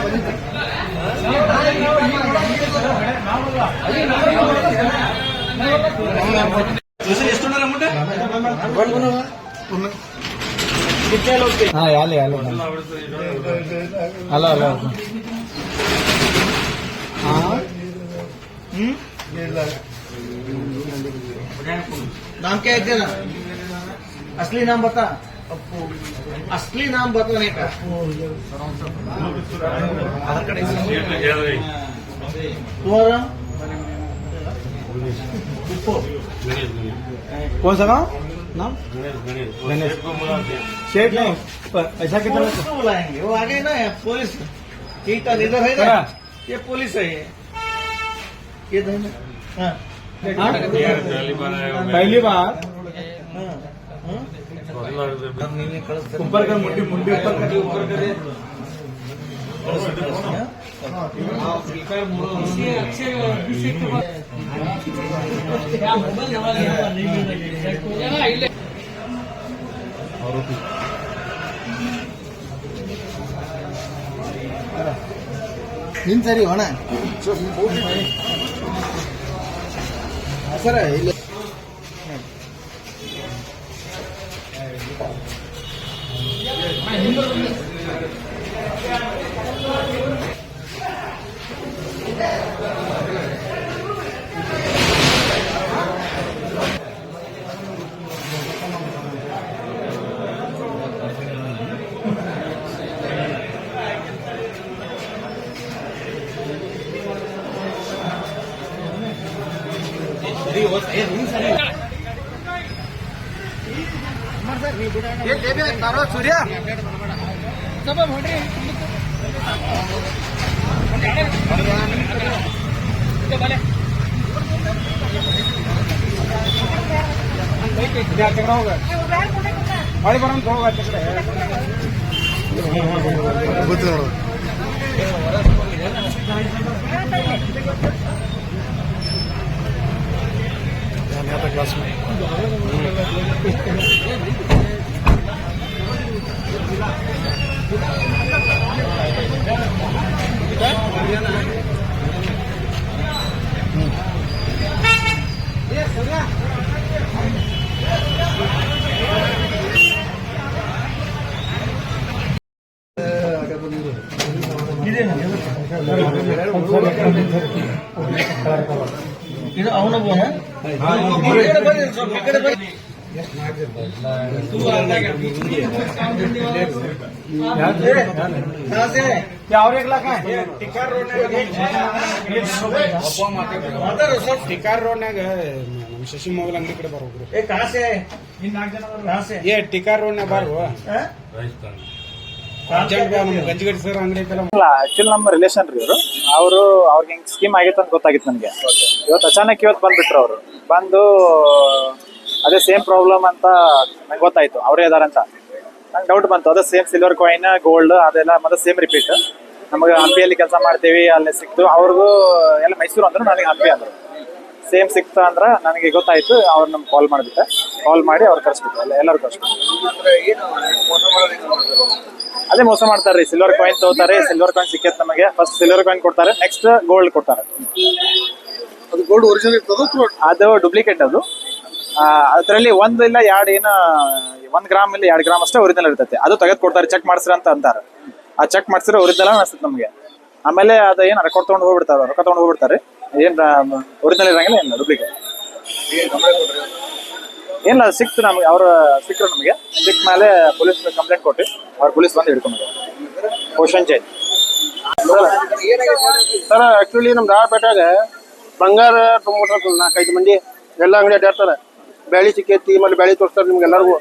Hello hello नाम क्या है तेरा? असली नाम बता। असली नाम बताने का। तुम्हारा कौन सा गाँव? नाम गणेश। शेठ नहीं, ऐसा कितना बुलाएंगे? वो आगे ना पुलिस ठीक है, इधर है ना, ये पुलिस है ये हाँ पहली बार ऊपर कर मुंडी मुंडी ऊपर कर ನಿನ್ ಸರಿ ಹೋಣ ಸರ ಇಲ್ಲ सूर्य होगा बड़ी बड़ा होगा क्लास में ಇದು ಅವನ ಬೋನ और 1 लाख है टिकार रोड टिकार रोड शशि मोबाइल अंगड़ी कड़े बरोबर कहाँ से कहाँ से ये टिकार रोड बारो ಗಂಜಿಗಟ್ಟಿ ಸರ್ ಅಂಗಡಿ ಆಕ್ಚುಲಿ ನಮ್ಮ ರಿಲೇಷನ್ ರೀ ಅವರು ಅವ್ರಿಗೆ ಹಿಂಗೆ ಸ್ಕೀಮ್ ಆಗೈತೆ ಅಂತ ಗೊತ್ತಾಗಿತ್ತು ನನಗೆ. ಇವತ್ತು ಅಚಾನಕ್ ಬಂದ್ಬಿಟ್ರು ಅವರು. ಬಂದು ಅದೇ ಸೇಮ್ ಪ್ರಾಬ್ಲಮ್ ಅಂತ ನಂಗೆ ಗೊತ್ತಾಯ್ತು, ಅವರೇ ಇದಾರೆ ಅಂತ ನಂಗೆ ಡೌಟ್ ಬಂತು. ಅದೇ ಸೇಮ್ ಸಿಲ್ವರ್ ಕಾಯಿನ್ ಗೋಲ್ಡ್ ಅದೆಲ್ಲ ಮತ್ತೆ ಸೇಮ್ ರಿಪೀಟ್. ನಮಗೆ ಹಂಪಿಯಲ್ಲಿ ಕೆಲಸ ಮಾಡ್ತೀವಿ, ಅಲ್ಲೇ ಸಿಕ್ತು. ಅವ್ರಿಗೂ ಎಲ್ಲ ಮೈಸೂರು ಅಂದ್ರು, ನನಗೆ ಹಂಪಿ ಅಂದರು. ಸೇಮ್ ಸಿಕ್ತಾ ಅಂದ್ರೆ ನನಗೆ ಗೊತ್ತಾಯ್ತು. ಅವ್ರು ನಮ್ಗೆ ಕಾಲ್ ಮಾಡಿಬಿಟ್ಟೆ. ಕಾಲ್ ಮಾಡಿ ಅವ್ರು ಕರ್ಸ್ಬಿಟ್ಟು ಎಲ್ಲರೂ ಕರ್ಸ್ಬಿಟ್ಟು ಅದೇ ಮೋಸ ಮಾಡ್ತಾರೆ ರೀ. ಸಿಲ್ವರ್ ಕಾಯಿನ್ ತಗೋತಾರೆ, ಸಿಲ್ವರ್ ಕಾಯಿನ್ ಸಿಕ್ಕೈತೆ ನಮಗೆ. ಫಸ್ಟ್ ಸಿಲ್ವರ್ ಕಾಯಿನ್ ಕೊಡ್ತಾರೆ, ನೆಕ್ಸ್ಟ್ ಗೋಲ್ಡ್ ಕೊಡ್ತಾರೆ. ಅದು ಗೋಲ್ಡ್ ಒರಿಜಿನಲ್ ಇರ್ತದೆ, ಅದು ಡೂಪ್ಲಿಕೇಟ್. ಅದು ಅದರಲ್ಲಿ 1 ಇಲ್ಲ 2 ಏನೋ 1 ಗ್ರಾಮ್ ಇಲ್ಲ 2 ಗ್ರಾಮ್ ಅಷ್ಟೇ ಒರಿಜಿನಲ್ ಇರ್ತೈತೆ. ಅದು ತೆಗೆದು ಕೊಡ್ತಾರೆ, ಚೆಕ್ ಮಾಡಿಸ್ರಿ ಅಂತ ಅಂತಾರೆ. ಆ ಚೆಕ್ ಮಾಡಿಸಿದ್ರೆ ಒರಿಜಿನಲ್ ಅನಿಸ್ತದೆ ನಮಗೆ. ಆಮೇಲೆ ಅದು ಏನು ರೆಕಾರ್ಡ್ ತೊಗೊಂಡು ಹೋಗ್ಬಿಡ್ತಾರೆ, ರೊಕ್ಕ ತೊಗೊಂಡು ಹೋಗ್ಬಿಡ್ತಾರೆ. ಏನು ಒರಿಜಿನಲ್ ಇರಂಗಿಲ್ಲ, ಏನು ಡೂಪ್ಲಿಕೇಟ್ ಏನಿಲ್ಲ. ಸಿಕ್ತು ನಮಗೆ, ಅವ್ರು ಸಿಕ್ಕರು ನಮಗೆ. ಸಿಕ್ಕ ಮೇಲೆ ಪೊಲೀಸ್ ಕಂಪ್ಲೇಂಟ್ ಕೊಟ್ಟು ಅವ್ರು ಪೊಲೀಸ್ ಬಂದು ಹಿಡ್ಕೊಂಡು ಕ್ವಶನ್ ಚೇಂಜ್. ಸರ್ ಆಕ್ಚುಲಿ ನಮ್ಮ ದಾವಪೇಟೆಗ ಬಂಗಾರ ತೊಗೊಂಡ್ಬಿಟ್ರೆ 4-5 ಮಂದಿ ಎಲ್ಲ ಅಂಗಡಿ ಅಡ್ಡಾಡ್ತಾರೆ. ಬ್ಯಾಳಿ ಸಿಕ್ಕೈತಿ, ಮತ್ತೆ ಬ್ಯಾಳಿ ತೋರಿಸ್ತಾರೆ ನಿಮ್ಗೆ ಎಲ್ಲರಿಗೂ.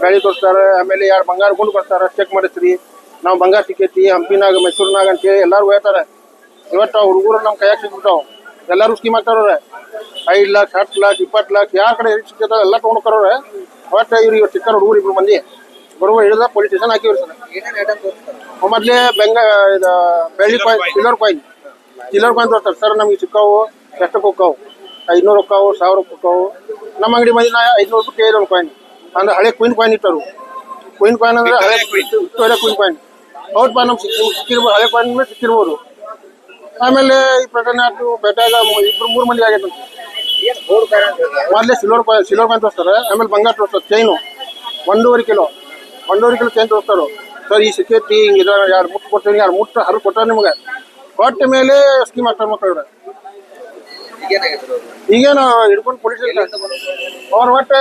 ಬ್ಯಾಳಿ ತೋರಿಸ್ತಾರೆ, ಆಮೇಲೆ 2 ಬಂಗಾರ ಗುಂಡು ಕೊಡ್ತಾರೆ, ಚೆಕ್ ಮಾಡಿಸ್ರಿ ನಾವು ಬಂಗಾರ ಸಿಕ್ಕೈತಿ ಹಂಪಿನಾಗ ಮೈಸೂರಿನಾಗ ಅಂತೇಳಿ ಎಲ್ಲರಿಗೂ ಹೇಳ್ತಾರೆ. ಇವತ್ತು ಹುಡುಗರು ನಮ್ಮ ಕೈಯಾಗ ಸಿಕ್ಬಿಟ್ಟಾವ. ಎಲ್ಲರೂ ಸ್ಕೀಮ್ ಆಗ್ತಾರವ್ರೆ. 5 ಲಕ್ಷ 10 ಲಕ್ಷ 20 ಲಕ್ಷ ಯಾರ ಕಡೆ ಸಿಕ್ಕೈತ ಎಲ್ಲ ತೊಗೊಂಡ್ಕರೋರೆ. ಒಟ್ಟು ಇವ್ರು ಸಿಕ್ಕಾರ ಹುಡುಗರು 2 ಮಂದಿ ಬರುವ ಹಿಡಿದ ಪೊಲೀಸ್ ಸ್ಟೇಷನ್ ಹಾಕಿವ್ರಿ ಸರ್. ಮೊದಲೇ ಇದು ಬೆಳ್ಳಿ ಕಾಯಿನ್, ಸಿಲ್ವರ್ ಕಾಯಿನ್ ತೋರಿಸ್ತಾರೆ. ಸರ್ ನಮಗೆ ಸಿಕ್ಕಾವು ಎಷ್ಟಕ್ಕೆ ಹೋಗ್ತಾವು, 500 ಹೋಗ್ತಾವು, 1000 ಹೋಗ್ತಾವು. ನಮ್ಮ ಅಂಗಡಿ ಮಂದಿ 500 ರೂಪಾಯಿ ಕೇಳಿದ್ರು ಕಾಯಿನ್. ಅಂದ್ರೆ ಹಳೆ ಕ್ವೀನ್ ಕಾಯಿನ್ ಇಟ್ಟರು. ಕ್ವೀನ್ ಕಾಯಿನ್ ಅಂದ್ರೆ ಹಳೆ ಕ್ವೀನ್ ಕಾಯಿನ್. ಹೌದಪ್ಪ ನಮ್ಗೆ ಸಿಕ್ಕಿರ್ಬೋದು, ಹಳೆ ಪಾಯಿಂಟ್ ಮೇಲೆ ಸಿಕ್ಕಿರ್ಬೋದು. ಆಮೇಲೆ ಈ ಪ್ರಕರಣ ಆಯ್ತು ಭೇಟಿಯಾಗ ಇಬ್ರು 3 ಮಂದಿ ಆಗೈತೆ. ಮೊದಲೇ ಸಿಲ್ವರ್ ಕಾಯಿನ್ ತೋರಿಸ್ತಾರೆ, ಆಮೇಲೆ ಬಂಗಾರ ತೋರಿಸ್ತಾರೆ. ಚೈನು 1.5 ಕಿಲೋ ಚೈನ್ ತೋರಿಸ್ತಾರೆ. ಸರ್ ಈ ಸಿಕ್ಕೈತಿ ಹಿಂಗೆ ಇದ್ರ 2 ಮುಟ್ಟು ಕೊಡ್ತೀನಿ, 2 ಮುಟ್ಟು ಹರಿದು ಕೊಟ್ಟಾರೆ ನಿಮ್ಗೆ. ಕೊಟ್ಟ ಮೇಲೆ ಸ್ಕೀಮ್ ಆಗ್ತಾರೆ ಮಕ್ಕಳು. ಈಗೇನು ಹಿಡ್ಕೊಂಡು ಪೊಲೀಸ್ ಅವ್ರು ಒಟ್ಟು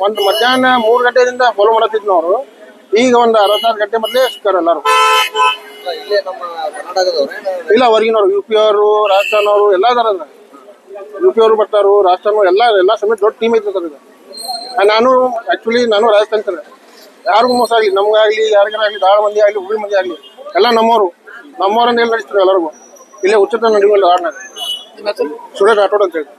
ಒಂದು ಮಧ್ಯಾಹ್ನ 3 ಗಂಟೆಯಿಂದ ಫಾಲೋ ಮಾಡತ್ತಿದ್ನು ಅವರು. ಈಗ ಒಂದು 66 ಗಂಟೆ ಮೊದಲೇ ಸಿಕ್ಕಾರೆ ಎಲ್ಲರೂ. ಇಲ್ಲ ಹೊರಗಿನವ್ರು, UP ಅವರು, ರಾಜಸ್ಥಾನ ಅವರು ಎಲ್ಲ ಅದಾರ. UP ಅವರು ಬರ್ತಾರು, ರಾಜಸ್ಥಾನ ಎಲ್ಲ ಸಮೇತ ದೊಡ್ಡ ಟೀಮ್ ಐತೆ ಸರ್. ನಾನು ರಾಜಸ್ಥಾನ ಸರ್. ಯಾರಿಗೂ ಮೋಸ ಆಗಲಿ, ನಮ್ಗಾಗ್ಲಿ ಯಾರಿಗಾರಾಗಲಿ, ಧಾಳ ಮಂದಿ ಆಗಲಿ, ಹುಳಿ ಮಂದಿ ಆಗಲಿ, ಎಲ್ಲ ನಮ್ಮವ್ರನ್ನ ಎಲ್ಲಿ ನಡೆಸ್ತಾರೆ ಎಲ್ಲರಿಗೂ. ಇಲ್ಲೇ ಉಚಿತ ನಡೆಯುವಲ್ಲ ಆಡ್ನಾಗ ಸುರೇಶ್ ರಾಠೋಡ್ ಅಂತ ಹೇಳಿ.